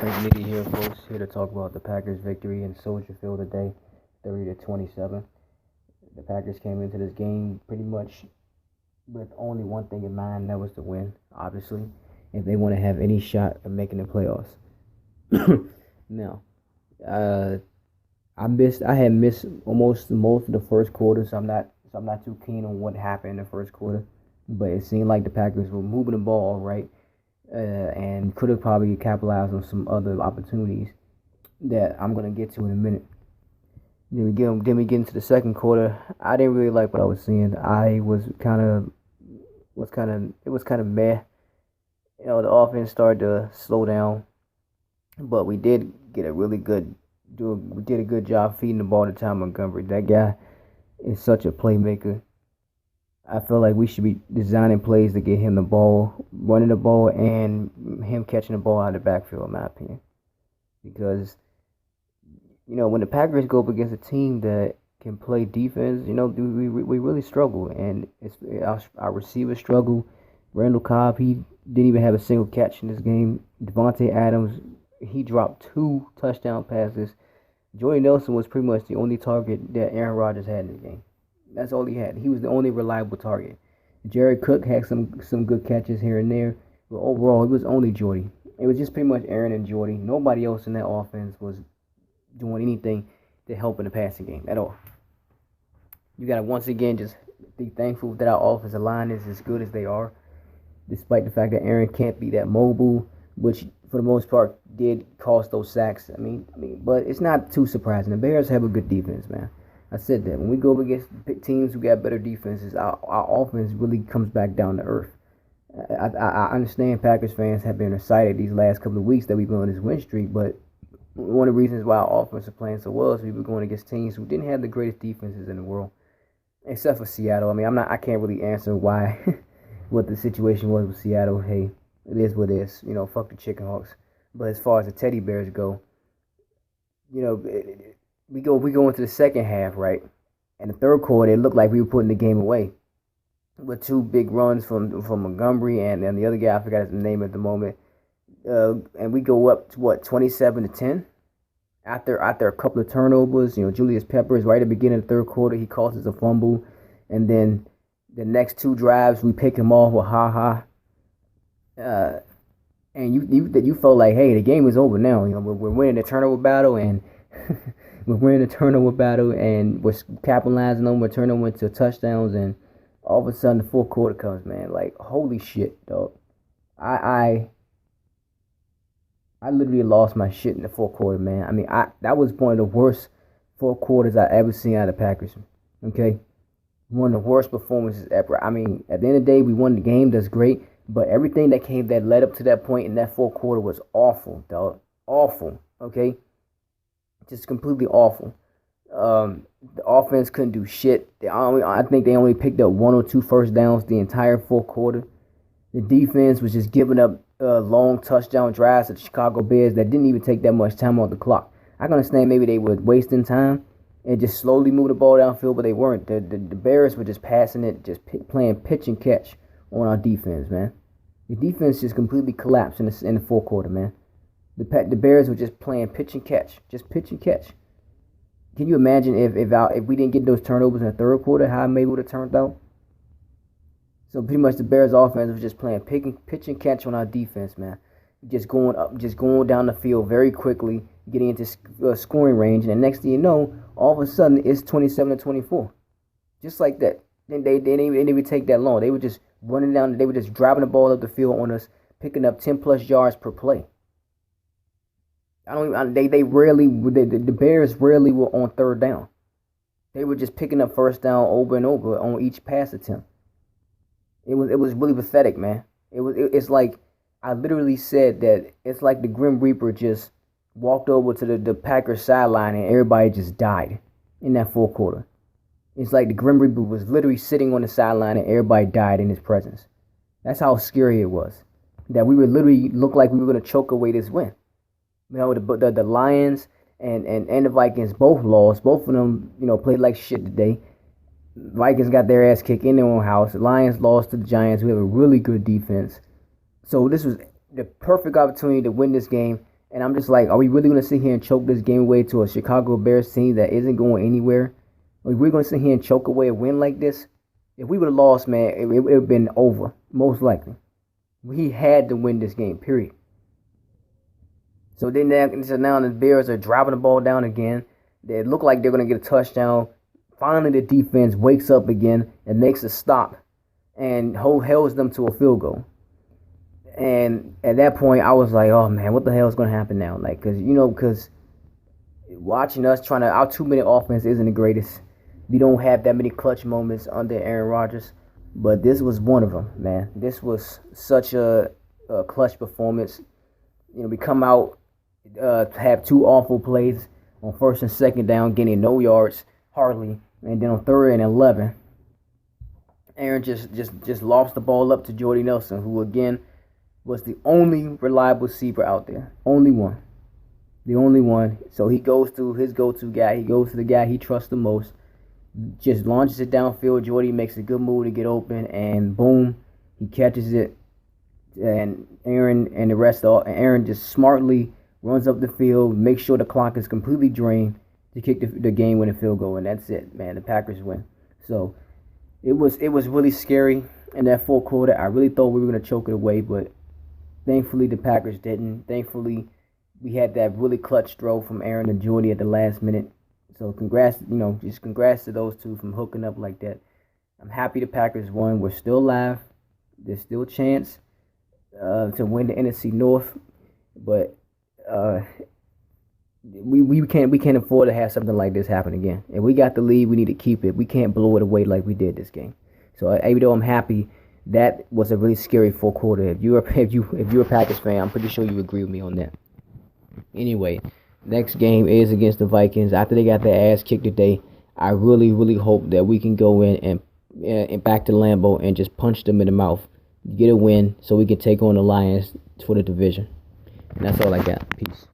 Frank Nitti here, folks. Here to talk about the Packers' victory in Soldier Field today, 30-27. The Packers came into this game pretty much with only one thing in mind, that was to win, obviously, if they want to have any shot of making the playoffs. Now, uh, I had missed almost most of the first quarter, so I'm not too keen on what happened in the first quarter. But it seemed like the Packers were moving the ball all right, and could have probably capitalized on some other opportunities that I'm gonna get to in a minute. Then we get into the second quarter. I didn't really like what I was seeing. I was kind of meh. The offense started to slow down, but we did get a really good we did a good job feeding the ball to Ty Montgomery. That guy is such a playmaker. I feel like we should be designing plays to get him the ball, running the ball, and him catching the ball out of the backfield, in my opinion. Because when the Packers go up against a team that can play defense, we really struggle, and our receivers struggle. Randall Cobb, he didn't even have a single catch in this game. Devontae Adams, he dropped 2 touchdown passes. Jordy Nelson was pretty much the only target that Aaron Rodgers had in the game. That's all he had. He was the only reliable target. Jared Cook had some good catches here and there, but overall, it was only Jordy. It was just pretty much Aaron and Jordy. Nobody else in that offense was doing anything to help in the passing game at all. You gotta once again just be thankful that our offensive line is as good as they are, despite the fact that Aaron can't be that mobile, which for the most part did cost those sacks. But it's not too surprising. The Bears have a good defense, man. I said that when we go up against teams who got better defenses, our offense really comes back down to earth. I understand Packers fans have been excited these last couple of weeks that we've been on this win streak, but one of the reasons why our offense is playing so well is we were going against teams who didn't have the greatest defenses in the world, except for Seattle. I can't really answer why, what the situation was with Seattle. Hey, it is what it is. Fuck the Chicken Hawks. But as far as the Teddy Bears go, we go into the second half, right? And the third quarter, it looked like we were putting the game away with 2 big runs from Montgomery and the other guy, I forgot his name at the moment. And we go up to 27-10 after a couple of turnovers. Julius Peppers right at the beginning of the third quarter, he causes a fumble, and then the next 2 drives we pick him off with and you felt like, hey, the game is over now. We're winning the turnover battle, and we're capitalizing on. We're turning them into touchdowns, and all of a sudden the fourth quarter comes, man. Like, holy shit, dog. I literally lost my shit in the fourth quarter, man. That was one of the worst fourth quarters I ever seen out of the Packers. Okay, one of the worst performances ever. At the end of the day, we won the game. That's great, but everything that led up to that point in that fourth quarter was awful, dog. Awful. Okay, just completely awful. The offense couldn't do shit. I think they only picked up 1 or 2 first downs the entire fourth quarter. The defense was just giving up long touchdown drives to the Chicago Bears that didn't even take that much time off the clock. I can understand maybe they were wasting time and just slowly move the ball downfield, but they weren't. The Bears were just passing it, just playing pitch and catch on our defense, man. The defense just completely collapsed in the fourth quarter, man. The Bears were just playing pitch and catch, just pitch and catch. Can you imagine if we didn't get those turnovers in the third quarter, how maybe would have turned out? So pretty much the Bears offense was just playing pitch and catch on our defense, man. Just going down the field very quickly, getting into scoring range, and the next thing you know, all of a sudden it's 27-24, just like that. Then they didn't even take that long. They were just running down. They were just driving the ball up the field on us, picking up 10+ yards per play. The Bears rarely were on third down. They were just picking up first down over and over on each pass attempt. It was really pathetic, man. It's like I literally said that it's like the Grim Reaper just walked over to the Packers sideline and everybody just died in that fourth quarter. It's like the Grim Reaper was literally sitting on the sideline and everybody died in his presence. That's how scary it was. That we would literally look like we were gonna choke away this win. The Lions and the Vikings both lost. Both of them, played like shit today. Vikings got their ass kicked in their own house. The Lions lost to the Giants, who have a really good defense. So this was the perfect opportunity to win this game And I'm just like, are we really going to sit here and choke this game away to a Chicago Bears team that isn't going anywhere? Are we going to sit here and choke away a win like this? If we would have lost, man, it would have been over, most likely. We had to win this game, period. So now the Bears are driving the ball down again. They look like they're going to get a touchdown. Finally, the defense wakes up again and makes a stop and holds them to a field goal. And at that point, I was like, oh, man, what the hell is going to happen now? Like, because watching us our 2-minute offense isn't the greatest. We don't have that many clutch moments under Aaron Rodgers. But this was one of them, man. This was such a clutch performance. We come out, have 2 awful plays on 1st and 2nd down, getting no yards, hardly. And then on 3rd and 11, Aaron just lofts the ball up to Jordy Nelson, who, again, was the only reliable receiver out there. Only one. The only one. So he goes to his go-to guy. He goes to the guy he trusts the most. Just launches it downfield. Jordy makes a good move to get open, and boom, he catches it. And Aaron just smartly runs up the field, makes sure the clock is completely drained to kick the game-winning field goal, and that's it, man. The Packers win. So it was really scary in that 4th quarter. I really thought we were gonna choke it away, but thankfully the Packers didn't. Thankfully, we had that really clutch throw from Aaron and Jordy at the last minute. So congrats to those two from hooking up like that. I'm happy the Packers won. We're still alive. There's still a chance to win the NFC North, but we can't afford to have something like this happen again. If we got the lead, we need to keep it. We can't blow it away like we did this game. So even though I'm happy, that was a really scary 4th quarter. If you're a Packers fan, I'm pretty sure you agree with me on that. Anyway. Next game is against the Vikings. After they got their ass kicked today, I really, really hope that we can go in and back to Lambeau and just punch them in the mouth, get a win, so we can take on the Lions for the division. And that's all I got. Peace.